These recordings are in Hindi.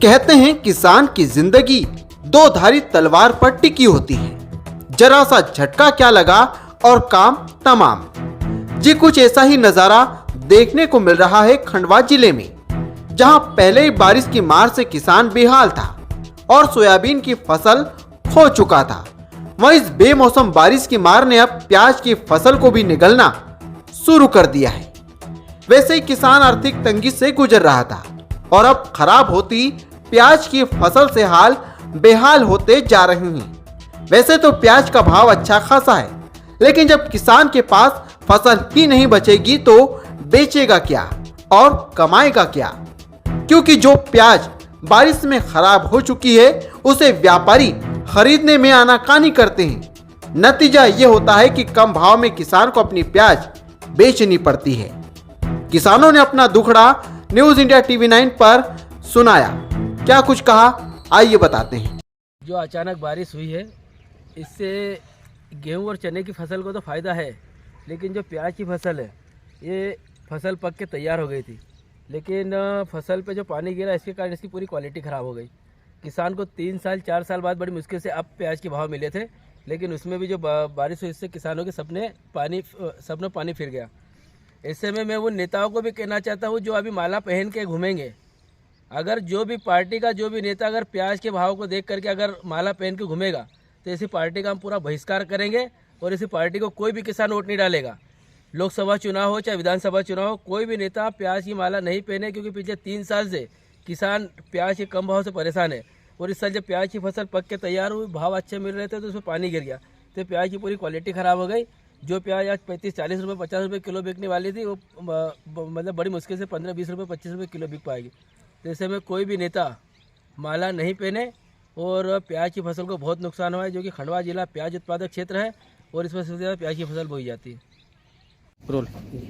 कहते हैं किसान की जिंदगी दो धारी तलवार पर टिकी होती है, जरा सा झटका क्या लगा और काम तमाम। जी कुछ ऐसा ही नजारा देखने को मिल रहा है खंडवा जिले में, जहां पहले ही बारिश की मार से किसान बेहाल था और सोयाबीन की फसल खो चुका था। वहीं इस बेमौसम बारिश की मार ने अब प्याज की फसल को भी निगलना शुरू कर दिया है। वैसे ही किसान आर्थिक तंगी से गुजर रहा था और अब खराब होती प्याज की फसल से हाल बेहाल होते जा रहे हैं। वैसे तो प्याज का भाव अच्छा खासा है, लेकिन जब किसान के पास फसल ही नहीं बचेगी तो बेचेगा क्या और कमाएगा क्या? क्योंकि जो प्याज बारिश में खराब हो चुकी है उसे व्यापारी खरीदने में आनाकानी करते हैं। नतीजा ये होता है कि कम भाव में किसान को अपनी प्याज बेचनी पड़ती है। किसानों ने अपना दुखड़ा न्यूज इंडिया टीवी 9 पर सुनाया। क्या कुछ कहा, आइए बताते हैं। जो अचानक बारिश हुई है, इससे गेहूं और चने की फसल को तो फ़ायदा है, लेकिन जो प्याज की फसल है ये फसल पक के तैयार हो गई थी, लेकिन फसल पे जो पानी गिरा इसके कारण इसकी पूरी क्वालिटी ख़राब हो गई। किसान को 3 साल 4 साल बाद बड़ी मुश्किल से अब प्याज के भाव मिले थे, लेकिन उसमें भी जो बारिश हुई इससे किसानों के सपने पानी फिर गया। ऐसे में मैं वो नेताओं को भी कहना चाहता हूँ जो अभी माला पहन के घूमेंगे। अगर जो भी पार्टी का जो भी नेता अगर प्याज के भाव को देख करके अगर माला पहन के घूमेगा तो ऐसी पार्टी का हम पूरा बहिष्कार करेंगे और ऐसी पार्टी को कोई भी किसान वोट नहीं डालेगा। लोकसभा चुनाव हो चाहे विधानसभा चुनाव हो, कोई भी नेता प्याज की माला नहीं पहने, क्योंकि पिछले 3 साल से किसान प्याज के कम भाव से परेशान है। और इस साल जब प्याज की फसल पक के तैयार हुई, भाव अच्छे मिल रहे थे तो उसमें पानी गिर गया, तो प्याज की पूरी क्वालिटी ख़राब हो गई। जो प्याज आज 35-40 रुपये 50 रुपये किलो बिकने वाली थी वो मतलब बड़ी मुश्किल से 15-20 रुपये 25 रुपये किलो बिक पाएगी। तो ऐसे में कोई भी नेता माला नहीं पहने। और प्याज की फसल को बहुत नुकसान हुआ है, जो कि खंडवा जिला प्याज उत्पादक क्षेत्र है और इसमें सबसे ज़्यादा प्याज की फसल बोई जाती है।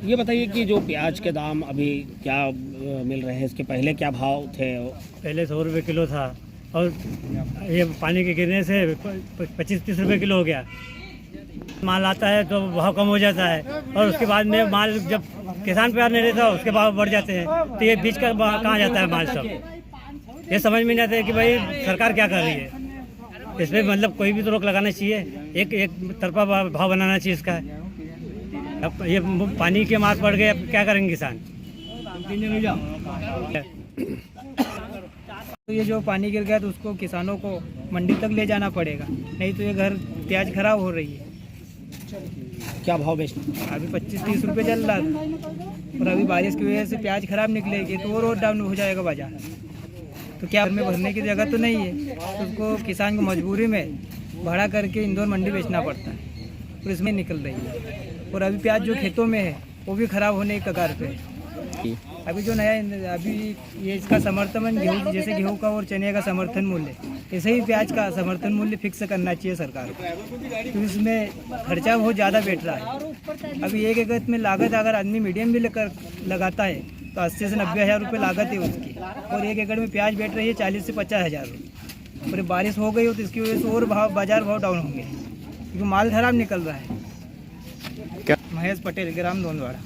ये बताइए कि जो प्याज के दाम अभी क्या मिल रहे हैं, इसके पहले क्या भाव थे? पहले 100 रुपये किलो था और ये पानी के गिरने से 25-30 रुपये किलो हो गया। माल आता है तो भाव कम हो जाता है और उसके बाद में माल जब किसान प्यार नहीं रहता उसके भाव बढ़ जाते हैं, तो ये बीच का कहाँ जाता है माल सब? ये समझ में नहीं आता है कि भाई सरकार क्या कर रही है। इसमें मतलब कोई भी तो रोक लगाना चाहिए, एक तरफा भाव बनाना चाहिए इसका। अब ये पानी के मार पड़ गए, अब क्या करेंगे किसान? तो ये जो पानी गिर गया तो उसको किसानों को मंडी तक ले जाना पड़ेगा, नहीं तो ये घर प्याज खराब हो रही है। क्या भाव बेचना? अभी 25-30 रुपये चल रहा था और अभी बारिश की वजह से प्याज खराब निकलेगी तो और डाउन हो जाएगा बाजार। तो क्या घर में भरने की जगह तो नहीं है, तो उसको किसान को मजबूरी में भाड़ा करके इंदौर मंडी बेचना पड़ता है और इसमें निकल रही है। और अभी प्याज जो खेतों में है वो भी खराब होने के कगार पे है। अभी जो नया अभी ये इसका समर्थन गेहूँ, जैसे गेहूँ का और चने का समर्थन मूल्य, ऐसे ही प्याज का समर्थन मूल्य फिक्स करना चाहिए सरकार को, तो इसमें खर्चा बहुत ज़्यादा बैठ रहा है। अभी एक एकड़ में लागत अगर आदमी मीडियम भी लगाता है तो 80 से 90 हज़ार रुपये लागत है उसकी, और एक एकड़ में प्याज बैठ रही है 40 से 50 हज़ार रुपये। और बारिश हो गई हो तो इसकी वजह से और बाजार भाव डाउन होंगे, क्योंकि माल खराब निकल रहा है। महेश पटेल, ग्राम दोनवाड़ा।